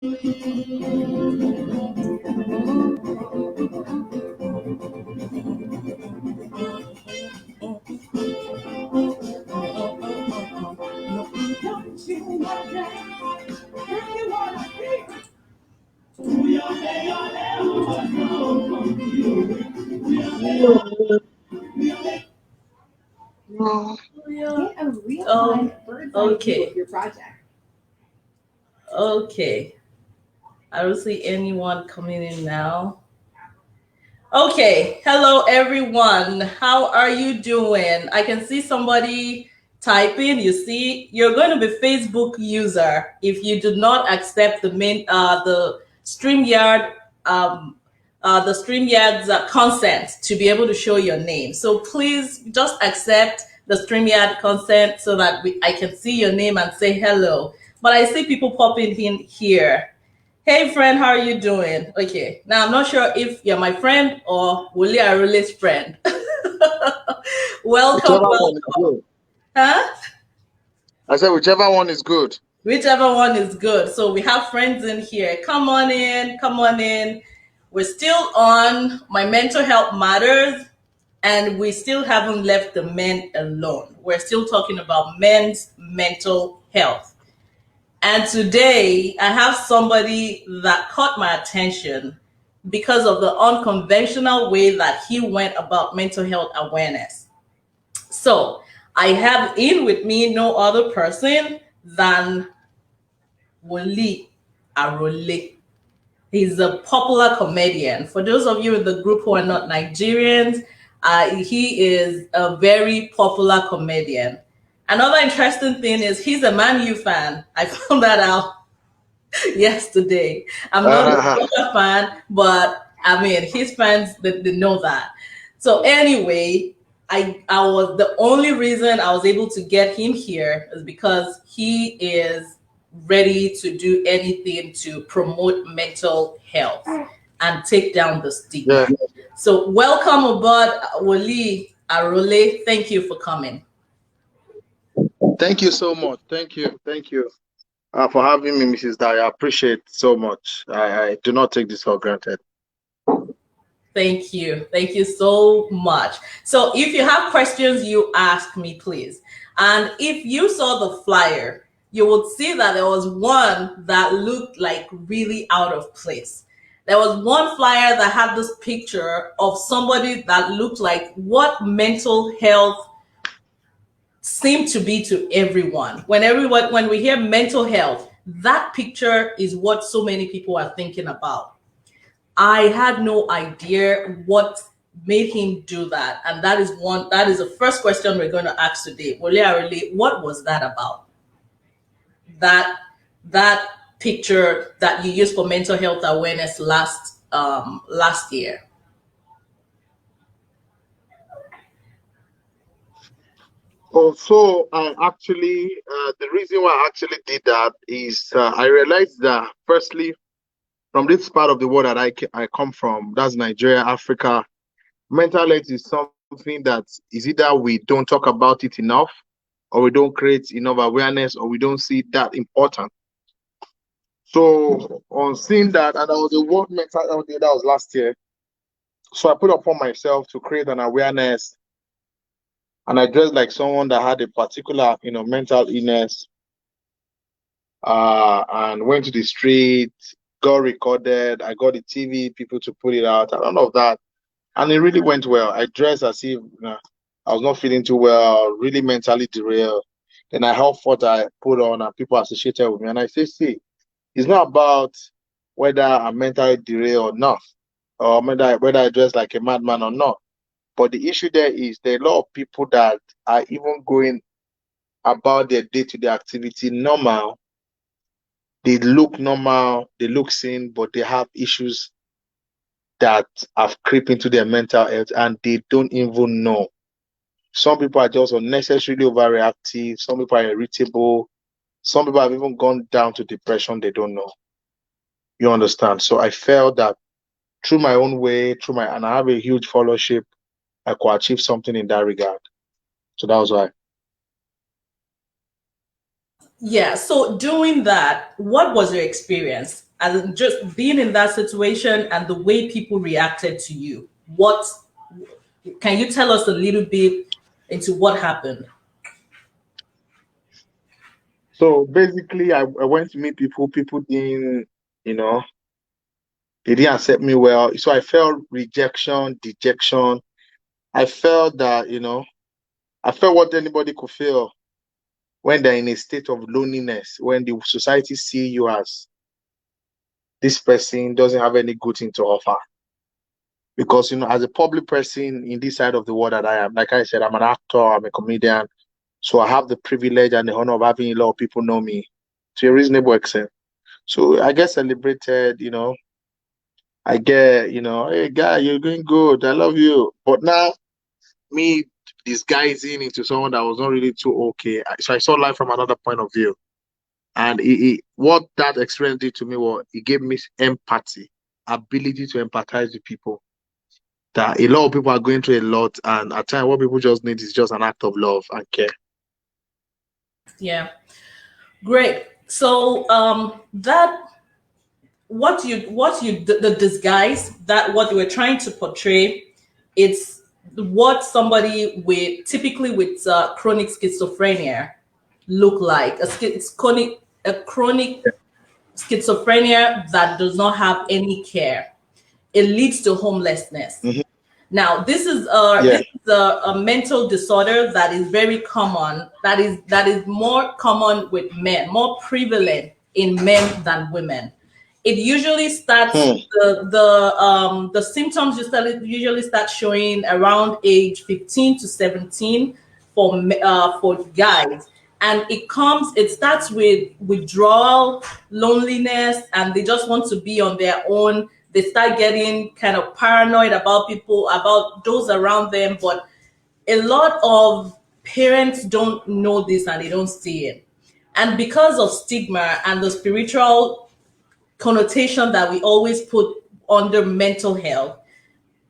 No. Oh, okay. Okay. I don't see anyone coming in now. Okay. Hello, everyone. How are you doing? I can see somebody typing. You see, you're going to be Facebook user if you do not accept the StreamYard the StreamYard's consent to be able to show your name. So please just accept the StreamYard consent so that I can see your name and say hello. But I see people popping in here. Hey friend, how are you doing? Okay, now I'm not sure if you're my friend or Wuli Arule's friend. Welcome, Whichever one is welcome. good. Huh? I said whichever one is good. Whichever one is good. So we have friends in here. Come on in, come on in. We're still on My Mental Health Matters, and we still haven't left the men alone. We're still talking about men's mental health. And today I have somebody that caught my attention because of the unconventional way that he went about mental health awareness. So I have in with me no other person than Wole Arole. He's a popular comedian. For those of you in the group who are not Nigerians, he is a very popular comedian. Another interesting thing is he's a Man U fan. I found that out yesterday. I'm not a Uh, soccer fan, but I mean, his fans, they know that. So anyway, I was the only reason I was able to get him here is because he is ready to do anything to promote mental health and take down the yeah. stigma. So welcome aboard, Wole Arole. Thank you for coming. Thank you so much. Thank you. Thank you for having me, Mrs. Dai. I appreciate so much. I do not take this for granted. Thank you. Thank you so much. So if you have questions, you ask me, please. And if you saw the flyer, you would see that there was one that looked like really out of place. There was one flyer that had this picture of somebody that looked like what mental health seemed to be to everyone. When we hear mental health, that picture is what so many people are thinking about. I had no idea what made him do that. And that is the first question we're going to ask today. Wole Arole, what was that about? That picture that you used for mental health awareness last year. Also, I actually, the reason why I actually did that is I realized that, firstly, from this part of the world that I come from, that's Nigeria, Africa, mental health is something that is either we don't talk about it enough, or we don't create enough awareness, or we don't see that important. So on seeing that, and I was a World Mental Health Day, that was last year. So I put upon myself to create an awareness, and I dressed like someone that had a particular, mental illness, and went to the street, got recorded. I got the TV people to put it out, and all of that, and it really went well. I dressed as if I was not feeling too well, really mentally derailed. Then I helped what I put on, and people associated with me, and I say, see, it's not about whether I'm mentally derailed or not, or whether I dress like a madman or not. But the issue there is there are a lot of people that are even going about their day-to-day activity normal. They look normal, they look sane, but they have issues that have crept into their mental health and they don't even know. Some people are just unnecessarily overreactive. Some people are irritable. Some people have even gone down to depression. They don't know. You understand? So I felt that through my own way, and I have a huge followership, I could achieve something in that regard. So that was why. Yeah. So doing that, what was your experience? as in just being in that situation and the way people reacted to you. What can you tell us a little bit into what happened? So basically, I went to meet people. People didn't, you know, they didn't accept me well. So I felt rejection, dejection. I felt that, I felt what anybody could feel when they're in a state of loneliness, when the society see you as this person doesn't have any good thing to offer. Because, as a public person in this side of the world that I am, like I said, I'm an actor, I'm a comedian. So I have the privilege and the honor of having a lot of people know me to a reasonable extent. So I get celebrated, I get, hey guy, you're doing good. I love you. But now me disguising into someone that was not really too okay. So I saw life from another point of view. And what that experience did to me was it gave me empathy, ability to empathize with people. That a lot of people are going through a lot, and at times what people just need is just an act of love and care. Yeah, great. So that the disguise, that what you were trying to portray, it's what somebody with typically with chronic schizophrenia look like. It's chronic schizophrenia that does not have any care. It leads to homelessness. Mhm. Now, this is Yeah. a mental disorder that is very common. That is more common with men, more prevalent in men than women. It usually starts the symptoms usually start showing around age 15 to 17 for guys, and it starts with withdrawal, loneliness, and they just want to be on their own. They start getting kind of paranoid about people, about those around them. But a lot of parents don't know this and they don't see it. And because of stigma and the spiritual connotation that we always put under mental health,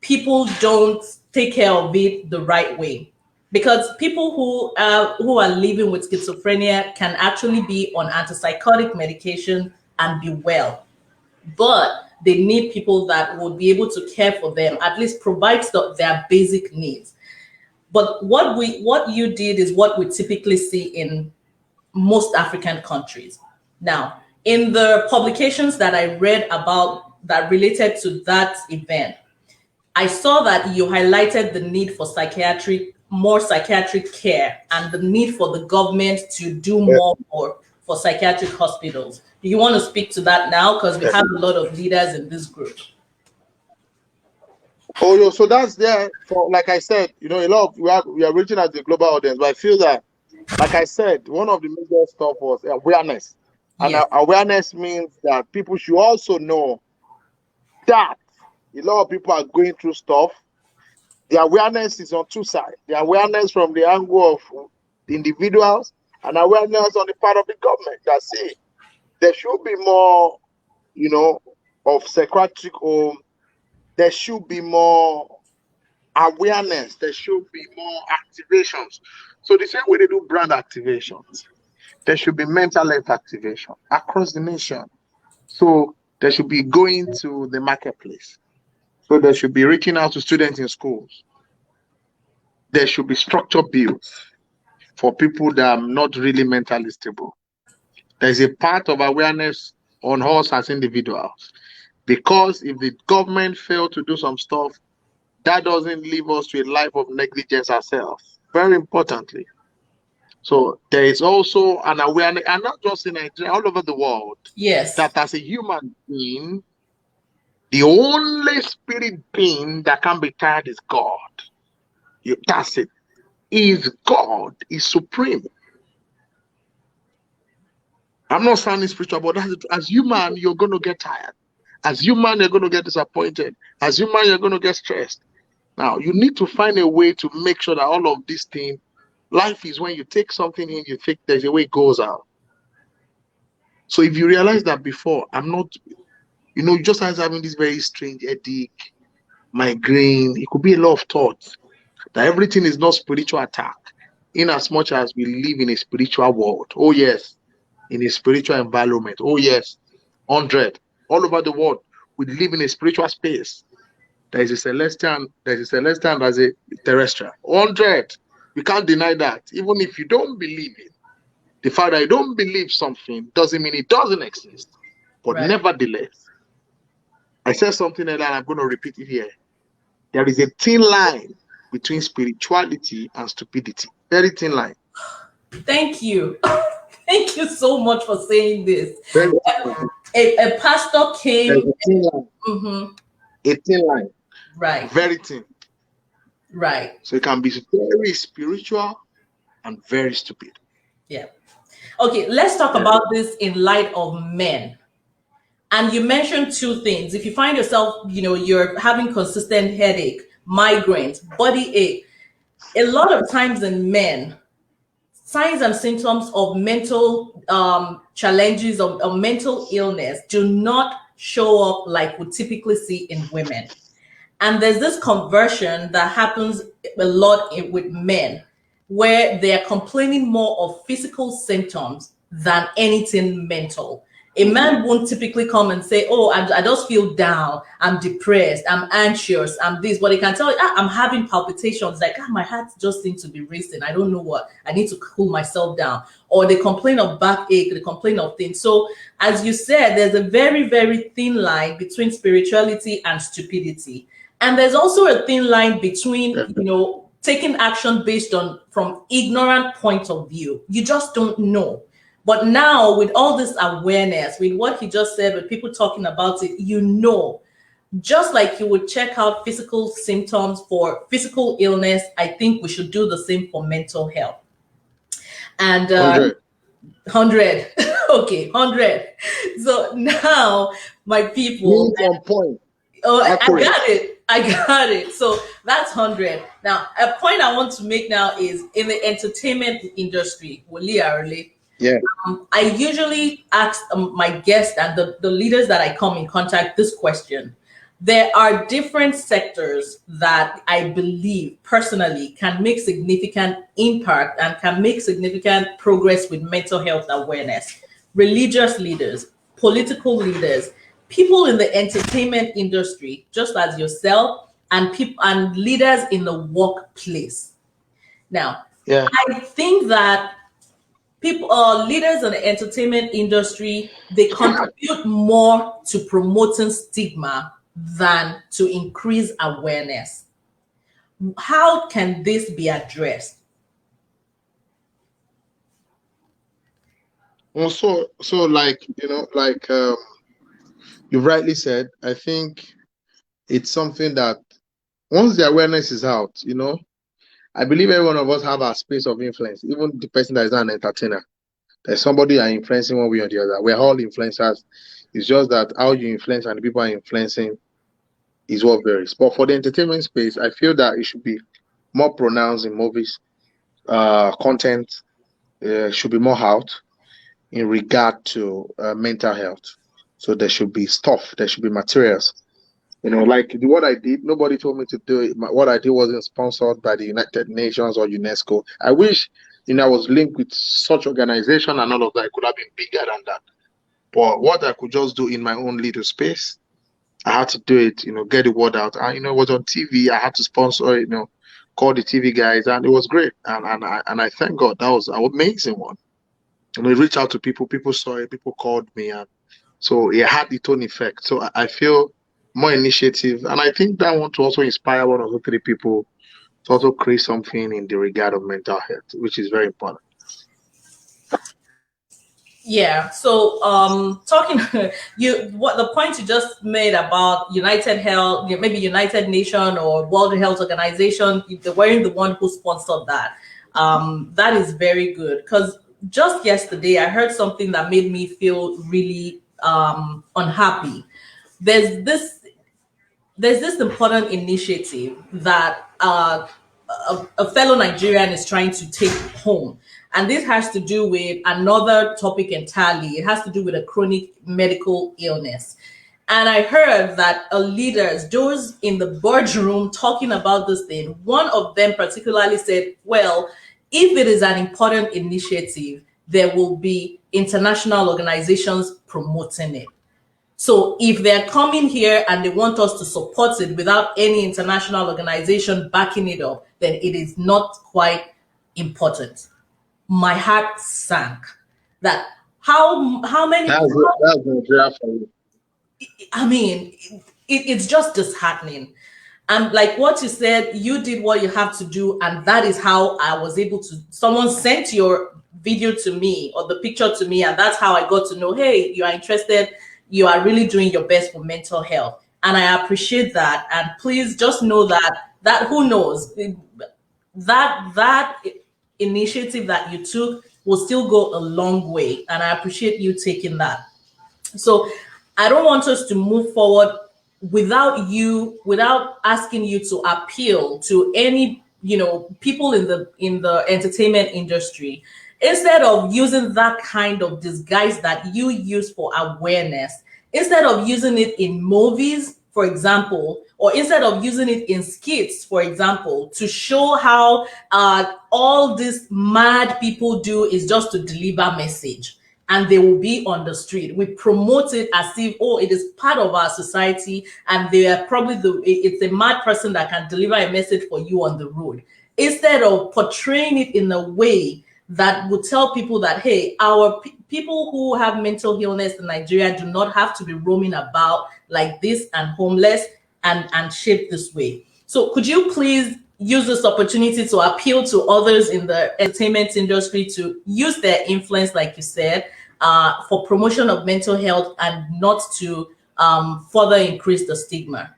people don't take care of it the right way. Because people who are living with schizophrenia can actually be on antipsychotic medication and be well, but they need people that would be able to care for them, at least provide their basic needs. But what you did is what we typically see in most African countries. Now, in the publications that I read about that related to that event, I saw that you highlighted the need for more psychiatric care and the need for the government to do more for psychiatric hospitals. Do you want to speak to that now? Because we have a lot of leaders in this group. Oh, so that's there for, like I said, a lot of we are reaching out to the global audience, but I feel that, like I said, one of the major stuff was awareness. And Yes. awareness means that people should also know that a lot of people are going through stuff. The awareness is on two sides. The awareness from the angle of the individuals and awareness on the part of the government that say there should be more, of psychiatric home. There should be more awareness. There should be more activations. So the same way they do brand activations, there should be mental health activation across the nation. So there should be going to the marketplace. So there should be reaching out to students in schools. There should be structure built for people that are not really mentally stable. There's a part of awareness on us as individuals. Because if the government fail to do some stuff, that doesn't leave us to a life of negligence ourselves. Very importantly. So there is also an awareness, and not just in Nigeria, all over the world, Yes. that as a human being, the only spirit being that can be tired is God. That's it. Is God, is supreme. I'm not sounding spiritual, but that's it. As human, you're going to get tired. As human, you're going to get disappointed. As human, you're going to get stressed. Now, you need to find a way to make sure that all of these things, life is when you take something in, you think there's a way it goes out. So if you realize that before, I'm not, just as having this very strange headache, migraine, it could be a lot of thoughts. That everything is not spiritual attack, in as much as we live in a spiritual world. Oh, yes. In a spiritual environment. Oh, yes. 100. all over the world. We live in a spiritual space. There is a celestial, there's a terrestrial. 100. We can't deny that. Even if you don't believe it, the fact that you don't believe something doesn't mean it doesn't exist. But Right. nevertheless, I said something like that, I'm going to repeat it here. There is a thin line between spirituality and stupidity. Very thin line. Thank you. Thank you so much for saying this. Very thin line. A pastor There's came. a thin line. Mhm. A thin line. Right. Very thin. Right. So it can be very spiritual and very stupid. Yeah. Okay, let's talk about this in light of men. And you mentioned two things. If you find yourself, you're having consistent headache, migraines, body ache, a lot of times in men, signs and symptoms of mental challenges of mental illness do not show up like we typically see in women. And there's this conversion that happens a lot with men where they're complaining more of physical symptoms than anything mental. A man won't typically come and say, oh, I just feel down, I'm depressed, I'm anxious, I'm this, but he can tell you, I'm having palpitations, like my heart just seems to be racing, I don't know what, I need to cool myself down. Or they complain of backache, they complain of things. So as you said, there's a very, very thin line between spirituality and stupidity. And there's also a thin line between, taking action based on from ignorant point of view. You just don't know. But now with all this awareness, with what he just said, with people talking about it, just like you would check out physical symptoms for physical illness, I think we should do the same for mental health. And 100. Okay, 100. So now, my people. On point. Oh, I got it. So that's 100. Now, a point I want to make now is in the entertainment industry, yeah. I usually ask my guests and the leaders that I come in contact this question. There are different sectors that I believe personally can make significant impact and can make significant progress with mental health awareness. Religious leaders, political leaders, people in the entertainment industry, just as yourself, and people and leaders in the workplace. Now, I think that leaders in the entertainment industry, they contribute more to promoting stigma than to increase awareness. How can this be addressed? Well, so like you've rightly said, I think it's something that once the awareness is out, I believe every one of us have our space of influence, even the person that is not an entertainer. There's somebody you are influencing one way or the other. We're all influencers. It's just that how you influence and the people are influencing is what varies. But for the entertainment space, I feel that it should be more pronounced in movies. Content should be more out in regard to mental health. So there should be stuff, there should be materials. Like what I did, nobody told me to do it. What I did wasn't sponsored by the United Nations or UNESCO. I wish, I was linked with such organization and all of that. It could have been bigger than that. But what I could just do in my own little space, I had to do it, get the word out. And, it was on TV. I had to sponsor, call the TV guys, and it was great. And I thank God that was an amazing one. And we reached out to people. People saw it. People called me, and so it had its own effect. So I feel more initiative, and I think that want to also inspire one or three people to also create something in the regard of mental health, which is very important. Yeah. So, talking what the point you just made about United Health, maybe United Nation or World Health Organization, they weren't the one who sponsored that. That is very good, because just yesterday I heard something that made me feel really unhappy. There's this important initiative that a fellow Nigerian is trying to take home. And this has to do with another topic entirely. It has to do with a chronic medical illness. And I heard that leaders, those in the boardroom talking about this thing, one of them particularly said, well, if it is an important initiative, there will be international organizations promoting it. So if they're coming here and they want us to support it without any international organization backing it up, then it is not quite important. My heart sank. That how many? That's Nigeria for you. I mean, it's just disheartening. And like what you said, you did what you have to do, and that is how I was able to. Someone sent your video to me or the picture to me, and that's how I got to know. Hey, you are interested. You are really doing your best for mental health, and I appreciate that. And please just know that who knows that initiative that you took will still go a long way, and I appreciate you taking that. So I don't want us to move forward without asking you to appeal to any, people in the entertainment industry. Instead of using that kind of disguise that you use for awareness, instead of using it in movies, for example, or instead of using it in skits, for example, to show how all these mad people do is just to deliver message and they will be on the street. We promote it as if, oh, it is part of our society, and they are probably it's a mad person that can deliver a message for you on the road. Instead of portraying it in a way that would tell people that, hey, our people who have mental illness in Nigeria do not have to be roaming about like this and homeless and shaped this way. So could you please use this opportunity to appeal to others in the entertainment industry to use their influence, like you said, for promotion of mental health and not to further increase the stigma?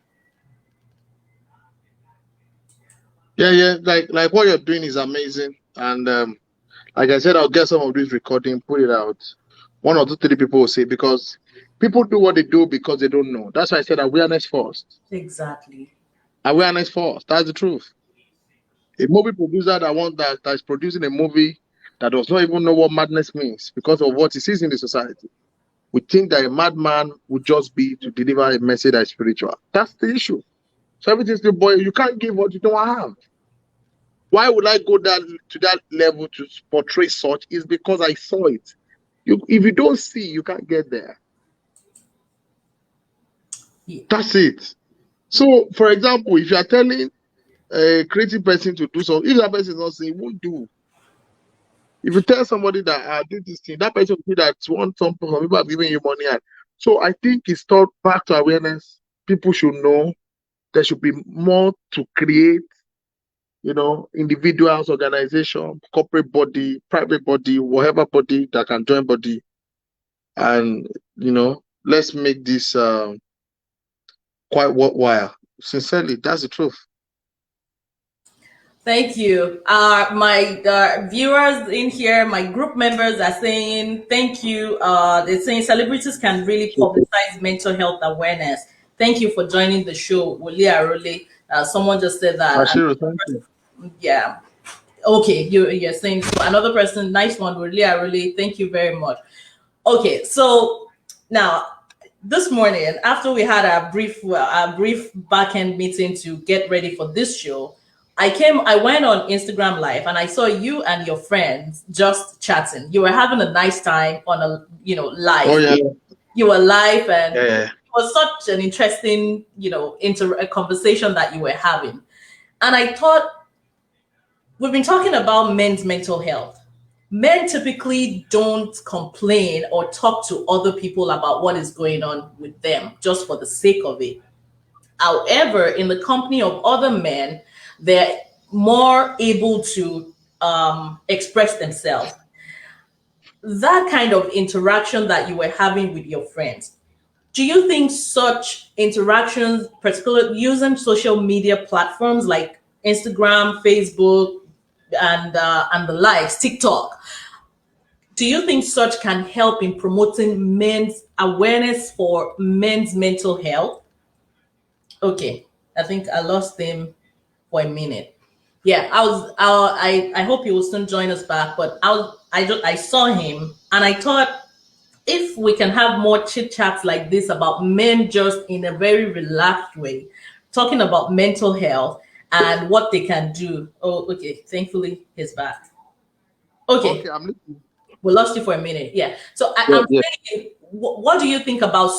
Yeah. Like what you're doing is amazing. And like I said, I'll get some of this recording, put it out. 1 or 2, 3 people will say, because people do what they do because they don't know. That's why I said awareness first. Exactly. Awareness first. That's the truth. A movie producer that is producing a movie that does not even know what madness means because of what he sees in the society, we think that a madman would just be to deliver a message that is spiritual. That's the issue. So everything's the boy. You can't give what you don't have. Why would I go to that level to portray such? Is because I saw it. If you don't see, you can't get there. Yeah. That's it. So, for example, if you are telling a creative person to do something, if that person is not saying, won't do. If you tell somebody that I did this thing, that person will do that. One some people are giving you money. So I think it's taught back to awareness. People should know there should be more to create, individuals, organization, corporate body, private body, whatever body that can join body. And, let's make this quite worthwhile. Sincerely, that's the truth. Thank you. My viewers in here, my group members are saying thank you. They're saying celebrities can really publicize mental health awareness. Thank you for joining the show, Wole Arole. Someone just said that. Ashiru, thank you. Yeah. Okay, you're saying so. Another person, nice one, Wole Arole. Thank you very much. Okay, so now this morning, after we had a brief back end meeting to get ready for this show, I went on Instagram Live and I saw you and your friends just chatting. You were having a nice time on a live. Oh yeah. You were live and Yeah. it was such an interesting, a conversation that you were having. And I thought, we've been talking about men's mental health. Men typically don't complain or talk to other people about what is going on with them just for the sake of it. However, in the company of other men, they're more able to express themselves. That kind of interaction that you were having with your friends, do you think such interactions, particularly using social media platforms like Instagram, Facebook, and the likes, TikTok, do you think such can help in promoting men's awareness for men's mental health? Okay, I think I lost him for a minute. Yeah, I hope he will soon join us back. But I saw him and I thought, if we can have more chit chats like this about men just in a very relaxed way, talking about mental health and what they can do. Oh, okay. Thankfully, he's back. Okay. I'm listening. We lost you for a minute. Yeah. So I'm Yeah. saying what do you think about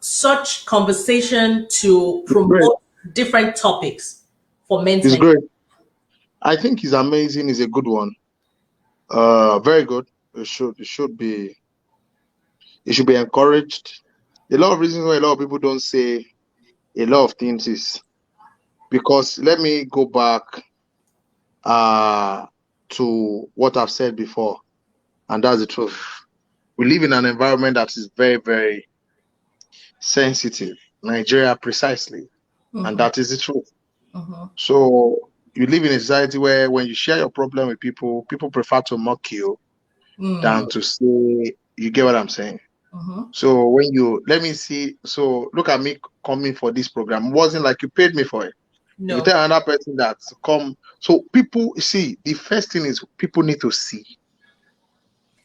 such conversation to It's great. promote different topics for It's mental? great. I think it's amazing. It's a good one. Very good. It should be encouraged. A lot of reasons why a lot of people don't say a lot of things is because let me go back to what I've said before, and that's the truth. We live in an environment that is very, very sensitive. Nigeria precisely, and Mm-hmm, that is the truth. mm-hmm. So you live in a society where when you share your problem with people, people prefer to mock you than Mm, to say, you get what I'm saying? mm-hmm. So when you let me see, so look at me coming for this program. It wasn't like you paid me for it. If you No. tell another person that come, so people see the first thing is people need to see.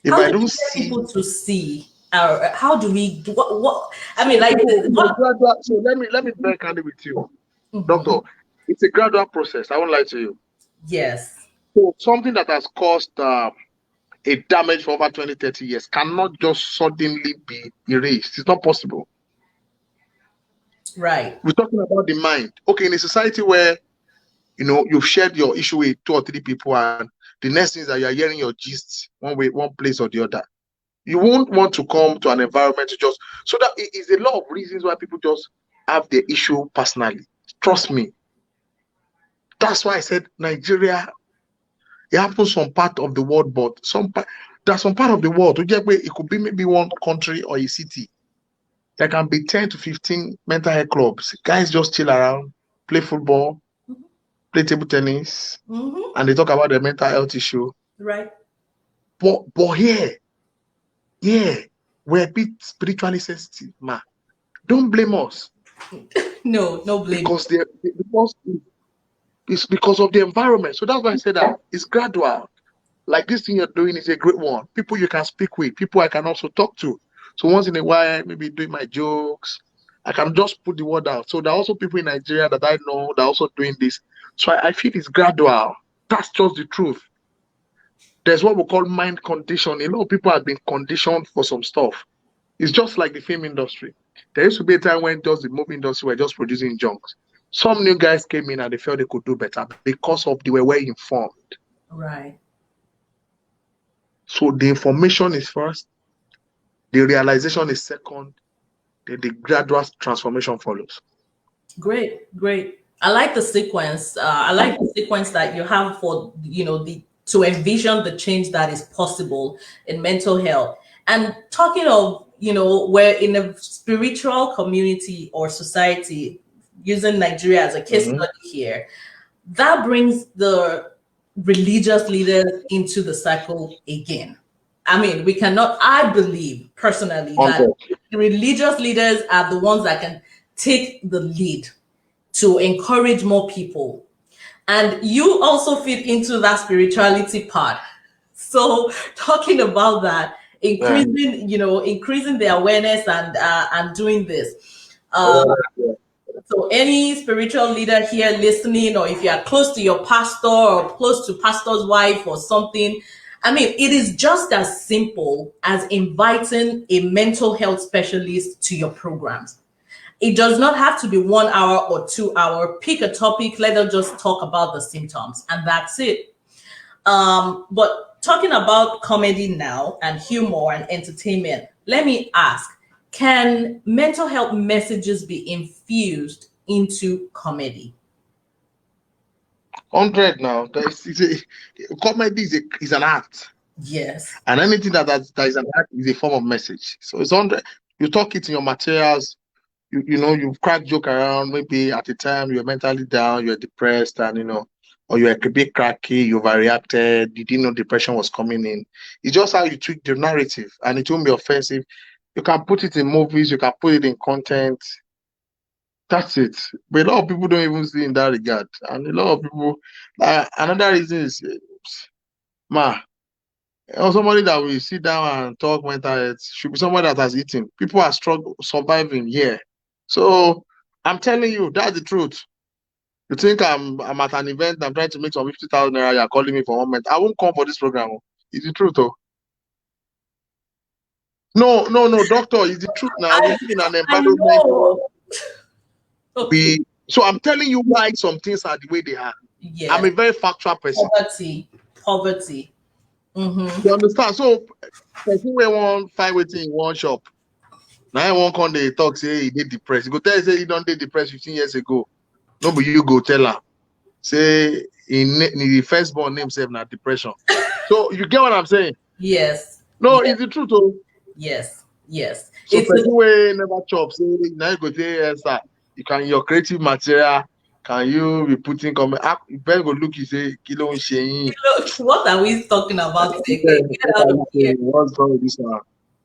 If How I do we don't get see, people to see? How do we do what? I mean, like so it's a what? gradual. So let me be very candid with you, doctor. Mhm. It's a gradual process. I won't lie to you. Yes. So something that has caused a damage for over 20, 30 years cannot just suddenly be erased. It's not possible. Right. We're talking about the mind. Okay, in a society where you've shared your issue with two or three people, and the next thing is that you're hearing your gist one way, one place or the other. You won't want to come to an environment to just so that it is a lot of reasons why people just have their issue personally. Trust me. That's why I said Nigeria, it happens some part of the world, but there's some part of the world. It could be maybe one country or a city. There can be 10 to 15 mental health clubs. Guys just chill around, play football, play table tennis, Mm-hmm. and they talk about their mental health issue. Right. But here, we're a bit spiritually sensitive, man. Don't blame us No, no blame. because it's because of the environment. So that's why I said that it's gradual. Like this thing you're doing is a great one. People you can speak with, people I can also talk to. So once in a while, maybe doing my jokes, I can just put the word out. So there are also people in Nigeria that I know that are also doing this. So I feel it's gradual. That's just the truth. There's what we call mind condition. A lot of people have been conditioned for some stuff. It's just like the film industry. There used to be a time when just the movie industry were just producing junks. Some new guys came in and they felt they could do better because of they were well informed. Right. So the information is first, the realization is second, then the gradual transformation follows. Great, great. I like the sequence. I like the sequence that you have for the to envision the change that is possible in mental health. And talking of we're in a spiritual community or society, using Nigeria as a case Mhm. study here. That brings the religious leaders into the cycle again. I mean, we cannot, I believe personally that 100. the religious leaders are the ones that can take the lead to encourage more people. And you also fit into that spirituality part. So talking about that, Yeah. increasing the awareness and doing this. Awareness, yeah. So any spiritual leader here listening, or if you are close to your pastor or close to pastor's wife or something, I mean, it is just as simple as inviting a mental health specialist to your programs. It does not have to be 1 hour or 2 hour. Pick a topic, let them just talk about the symptoms, and that's it. But talking about comedy now and humor and entertainment, let me ask, can mental health messages be infused into comedy? 100 now. Comedy is an art. Yes. And anything that is an art is a form of message. So it's 100. You talk it in your materials. You crack joke around. Maybe at the time you're mentally down, you're depressed, and or you're a bit cracky, you overreacted, you didn't know depression was coming in. It's just how you tweak the narrative, and it won't be offensive. You can put it in movies, you can put it in content. That's it. But a lot of people don't even see in that regard, and a lot of people. Another reason is, ma, or somebody that will sit down and talk mental health should be somebody that has eaten. People are struggling, surviving here. So I'm telling you, that's the truth. You think I'm at an event, I'm trying to make some 50,000 naira, you're calling me for 1 month. I won't come for this program. Oh. It's the truth, oh. No, doctor, it's the truth now. We I live in an I environment where know. Okay. so I'm telling you why some things are the way they are. I'm Yes. a very factual person. Poverty. Mm-hmm. You understand? So person wey wan find wetin in one shop. Now one come dey talk say he dey depressed. He go tell you say he don't dey depressed 15 years ago. No, but you go tell her. Say the firstborn name self na depression. So you get what I'm saying? Yes. No, Yes. it's the truth. Oh. Yes. Yes. So It's person wey never chop say now you go say yes, sir. You can your creative material. Can you be putting comment? You better go look. You say kilo n ṣe yín. what are we talking about again? Get What out are of you here. saying? What's wrong with this one?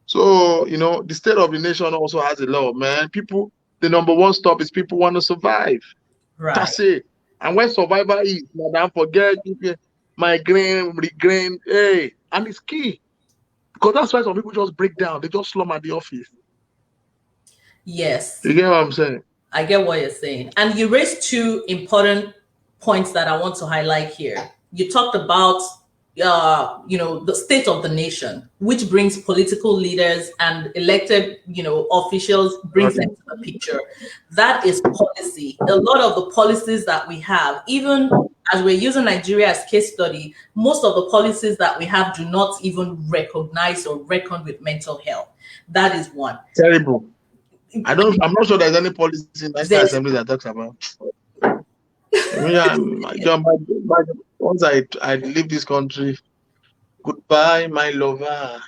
So the state of the nation also has a law, man. People, the number one stop is people want to survive. Right. That's it. And when survival is, madam, forget migraine, regrain, hey, and it's key. Because that's why some people just break down. They just slum at the office. Yes. You get what I'm saying? I get what you're saying. And you raised two important points that I want to highlight here. You talked about the state of the nation, which brings political leaders and elected, officials, brings them to the picture. That is policy. A lot of the policies that we have, even as we're using Nigeria as case study, most of the policies that we have do not even recognize or reckon with mental health. That is one. Terrible. I'm not sure there's any policy in National There's Assembly that talks about. I mean, once I leave this country, goodbye, my lover.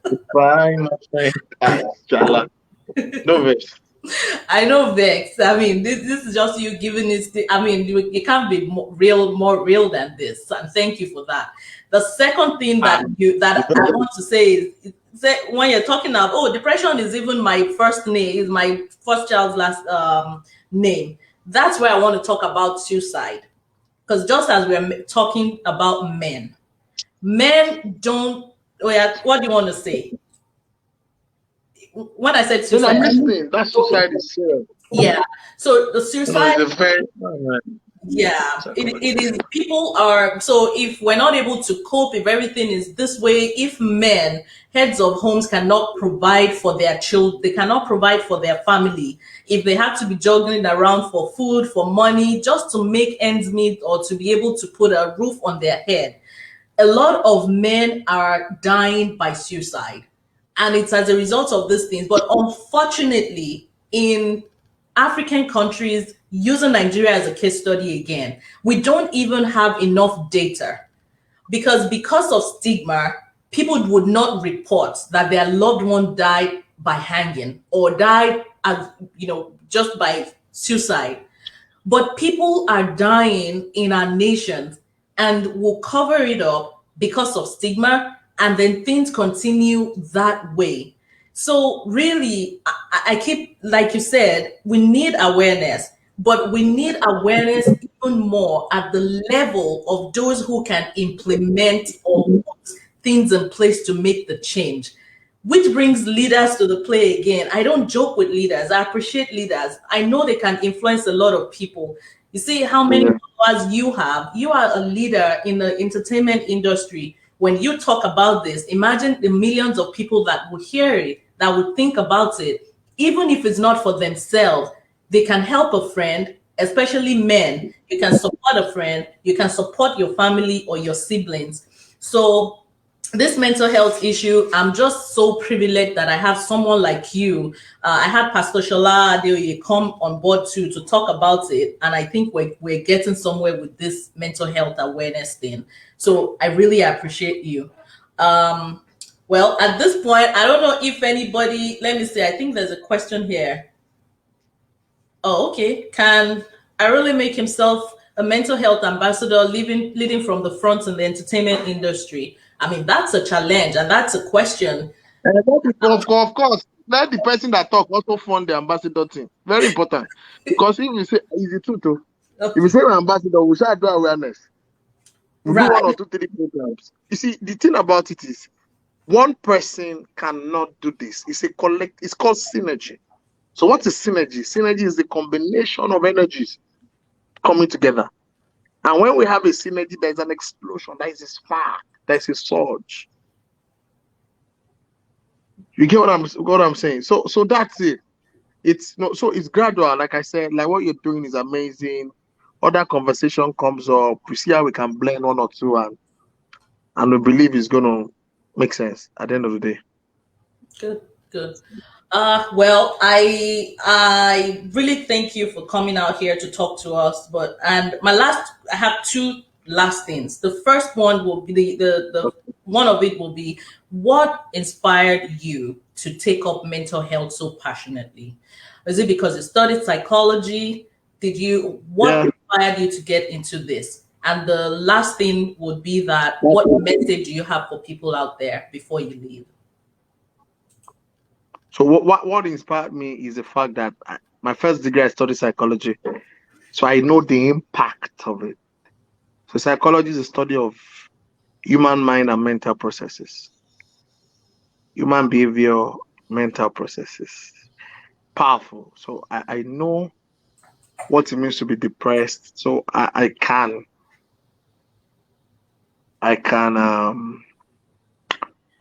Goodbye, my friend. Chala. No vex. I know Vex. I mean, this is just you giving it. I mean, you can't be more real than this. And thank you for that. The second thing that I want to say is when you're talking about depression is even my first name, is my first child's last name. That's where I want to talk about suicide, because just as we're talking about men don't. Oh yeah, what do you want to say? When I said No, I'm suicide, listening. That okay. suicide is serious. Yeah. So the suicide, It's a very yeah, it is. People are, so if we're not able to cope, if everything is this way, if men, heads of homes, cannot provide for their children, they cannot provide for their family, if they have to be juggling around for food, for money, just to make ends meet or to be able to put a roof on their head, a lot of men are dying by suicide. And it's as a result of these things. But unfortunately, in African countries, using Nigeria as a case study again, we don't even have enough data because of stigma, people would not report that their loved one died by hanging or died as just by suicide. But people are dying in our nation and will cover it up because of stigma, and then things continue that way. So really, I keep, like you said, we need awareness, but we need awareness even more at the level of those who can implement or put things in place to make the change. Which brings leaders to the play again. I don't joke with leaders. I appreciate leaders. I know they can influence a lot of people. You see how many followers you have. You are a leader in the entertainment industry. When you talk about this, imagine the millions of people that would hear it, that would think about it. Even if it's not for themselves, they can help a friend, especially men. You can support a friend, you can support your family or your siblings. So this mental health issue, I'm just so privileged that I have someone like you. I had Pastor Shola Adeoye come on board too to talk about it, and I think we're getting somewhere with this mental health awareness thing. So I really appreciate you. Well, at this point, I don't know if anybody. Let me see. I think there's a question here. Oh, okay. Can I really make himself a mental health ambassador, leading from the front in the entertainment industry? I mean, that's a challenge and that's a question. of course. Let the person that talk also fund the ambassador thing. Very important. Because if you say it's the truth, if you Okay. say an ambassador, we shall do awareness. We do Right. 1 or 2, 3 programs. You see, the thing about it is one person cannot do this. It's called synergy. So what is synergy? Synergy is the combination of energies coming together. And when we have a synergy, there's an explosion, there is a spark, there's a surge. You get what I'm saying? So that's it. It's no, so it's gradual. Like I said, like what you're doing is amazing. Other conversation comes up. We see how we can blend one or two, and we believe it's gonna make sense at the end of the day. Good, good. Well, I really thank you for coming out here to talk to us. But and my last, I have two last things. The first one will be the one of it will be what inspired you to take up mental health so passionately? Is it because you studied psychology? Did you what Yeah. inspired you to get into this? And the last thing would be that what So message do you have for people out there before you leave? what inspired me is the fact that my first degree I studied psychology, so I know the impact of it. So psychology is a study of human mind and mental processes, human behavior, mental processes. Powerful. So I know what it means to be depressed. So I can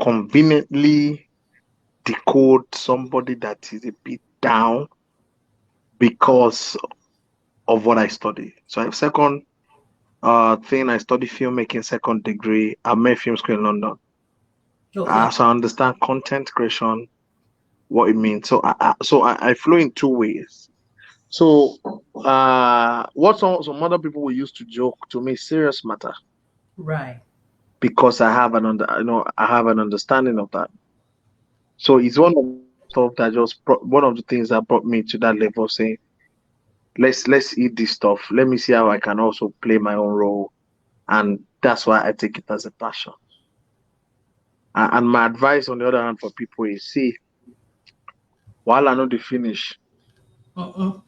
conveniently decode somebody that is a bit down because of what I study. So I have second thing I study filmmaking second degree at Met Film School in London. Okay. So I understand content creation, what it means. So I flow in two ways. So what some other people will use to joke to me serious matter Right. because I have an understanding of that. So it's one of the stuff that one of the things that brought me to that level of saying let's eat this stuff. Let me see how I can also play my own role, and that's why I take it as a passion. And my advice on the other hand for people is see while I know the finish, Mm-mm.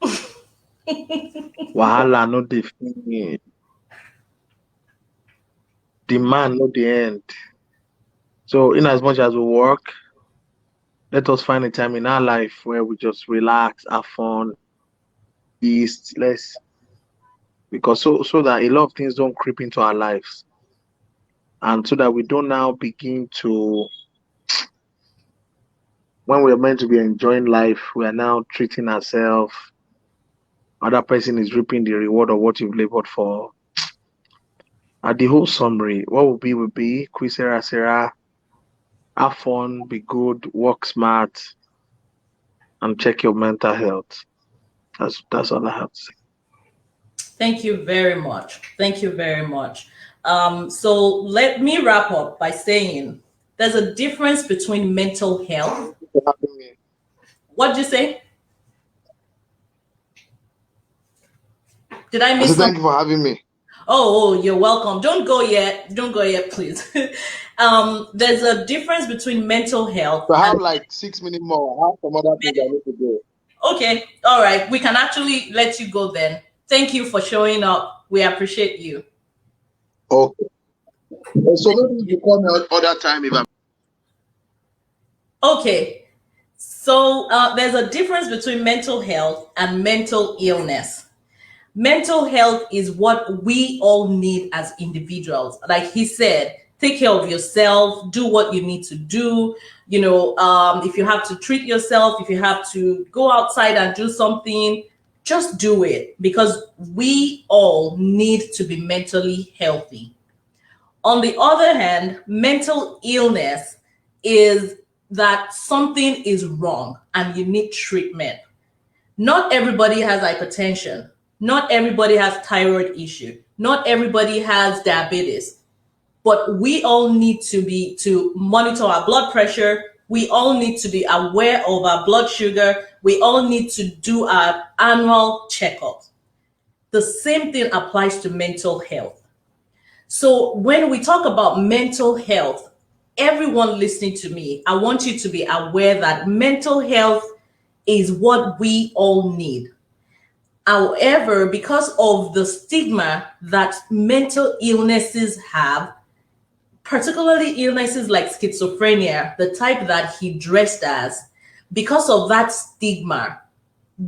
while I know the finish, the man know the end. So in as much as we work, let us find a time in our life where we just relax, have fun, east, let's because so that a lot of things don't creep into our lives. And so that we don't now begin to when we're meant to be enjoying life, we are now treating ourselves. Other person is reaping the reward of what you've labored for. At the whole summary, what will be, Quisera Sera, have fun, be good, work smart, and check your mental health. That's all I have to say. Thank you very much. Thank you very much. So let me wrap up by saying there's a difference between mental health. For having me. What did you say? Did I I miss said thank something? you for having me. Oh, you're welcome. Don't go yet. Don't go yet, please. There's a difference between mental health So I and have like 6 minutes more. I have some other things I need to do. okay. All right. We can actually let you go then. Thank you for showing up. We appreciate you. Okay. So maybe you call me other time if I'm. Okay. So there's a difference between mental health and mental illness. Mental health is what we all need as individuals. Like he said, take care of yourself, do what you need to do. If you have to treat yourself, if you have to go outside and do something, just do it because we all need to be mentally healthy. On the other hand, mental illness is that something is wrong and you need treatment. Not everybody has hypertension. Not everybody has thyroid issue. Not everybody has diabetes. But we all need to monitor our blood pressure. We all need to be aware of our blood sugar. We all need to do our annual checkups. The same thing applies to mental health. So when we talk about mental health, everyone listening to me, I want you to be aware that mental health is what we all need. However, because of the stigma that mental illnesses have, particularly illnesses like schizophrenia, the type that he dressed as, because of that stigma,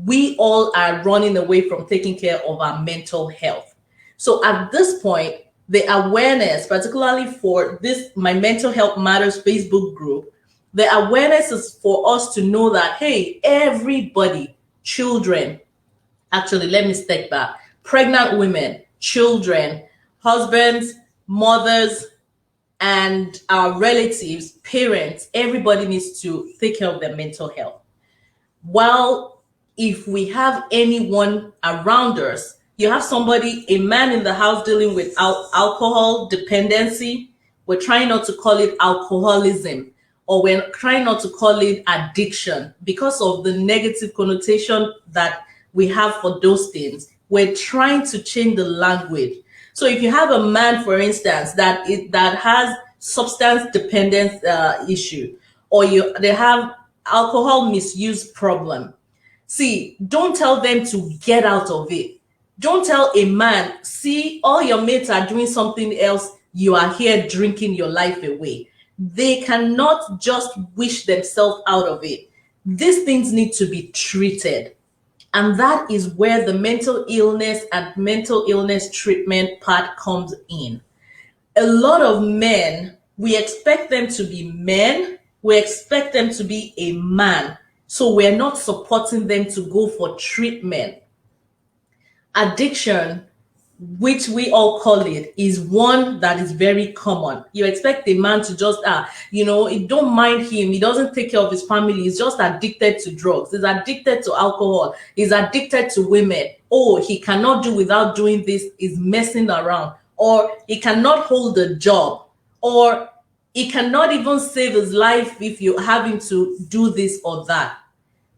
we all are running away from taking care of our mental health. So at this point, the awareness, particularly for this, my Mental Health Matters Facebook group, The awareness is for us to know that, hey, everybody, children, actually, let me step back, pregnant women, children, husbands, mothers, and our relatives, parents, everybody needs to take care of their mental health. While if we have anyone around us, you have somebody, a man in the house dealing with alcohol dependency, we're trying not to call it alcoholism, or we're trying not to call it addiction because of the negative connotation that we have for those things. We're trying to change the language. So if you have a man, for instance, that has substance dependence issue, or they have alcohol misuse problem, see, don't tell them to get out of it. Don't tell a man, see, all your mates are doing something else, you are here drinking your life away. They cannot just wish themselves out of it. These things need to be treated. And that is where the mental illness and mental illness treatment part comes in. A lot of men, we expect them to be men, we expect them to be a man. So we're not supporting them to go for treatment. Addiction, which we all call it, is one that is very common. You expect a man to just, it don't mind him. He doesn't take care of his family. He's just addicted to drugs. He's addicted to alcohol. He's addicted to women. Oh, he cannot do without doing this. He's messing around. Or he cannot hold a job. Or he cannot even save his life if you have him to do this or that.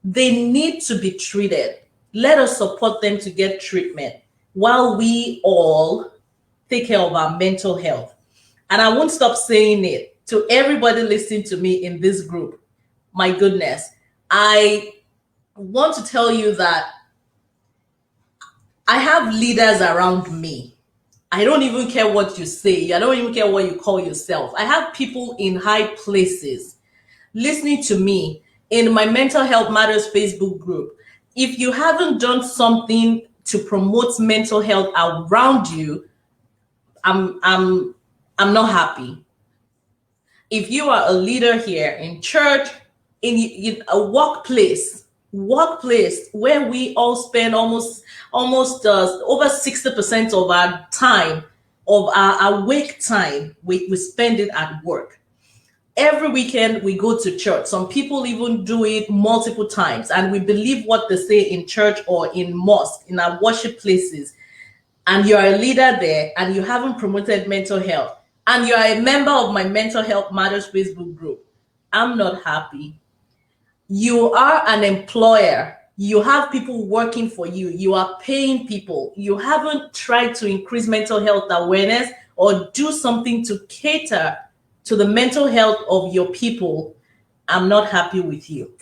They need to be treated. Let us support them to get treatment while we all take care of our mental health. And I won't stop saying it to everybody listening to me in this group. My goodness, I want to tell you that I have leaders around me. I don't even care what you say. I don't even care what you call yourself. I have people in high places listening to me in my Mental Health Matters Facebook group. If you haven't done something to promote mental health around you, I'm not happy. If you are a leader here in church, in a workplace where we all spend almost over 60% of our time, of our awake time, we spend it at work. Every weekend we go to church. Some people even do it multiple times, and we believe what they say in church or in mosque, in our worship places. And you're a leader there and you haven't promoted mental health, and you're a member of my Mental Health Matters Facebook group. I'm not happy. You are an employer. You have people working for you. You are paying people. You haven't tried to increase mental health awareness or do something to cater to the mental health of your people. I'm not happy with you.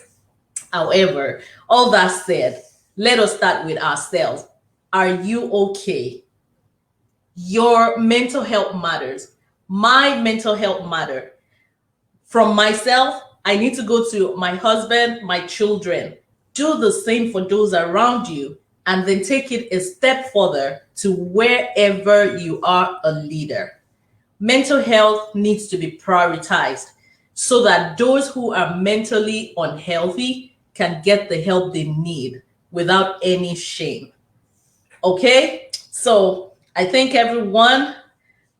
However, all that said, let us start with ourselves. Are you okay? Your mental health matters. My mental health matters. From myself, I need to go to my husband, my children. Do the same for those around you, and then take it a step further to wherever you are a leader. Mental health needs to be prioritized so that those who are mentally unhealthy can get the help they need without any shame. Okay? So I thank everyone.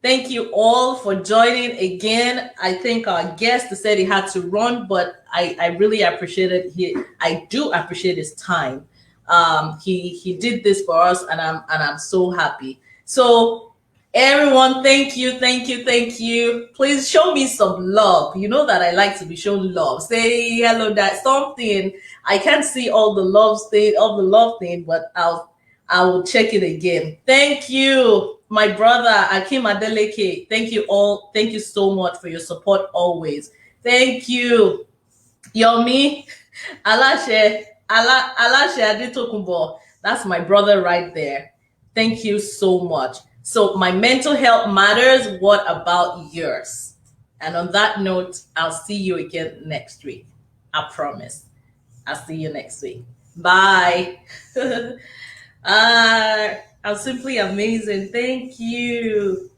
Thank you all for joining again. I think our guest said he had to run, but I really appreciate it. I do appreciate his time. He did this for us, and I'm so happy. So everyone, thank you. Please show me some love. You know that I like to be shown love. Say hello, that something. I can't see all the love thing, but I will check it again. Thank you, my brother Akim Adeleke. Thank you all. Thank you so much for your support always. Thank you, Yomi Alashe Adetokunbo. That's my brother right there. Thank you so much. So my mental health matters. What about yours? And on that note, I'll see you again next week. I promise. I'll see you next week. Bye. I'm simply amazing. Thank you.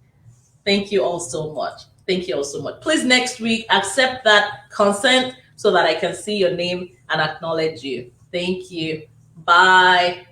Thank you all so much. Thank you all so much. Please, next week, accept that consent so that I can see your name and acknowledge you. Thank you. Bye.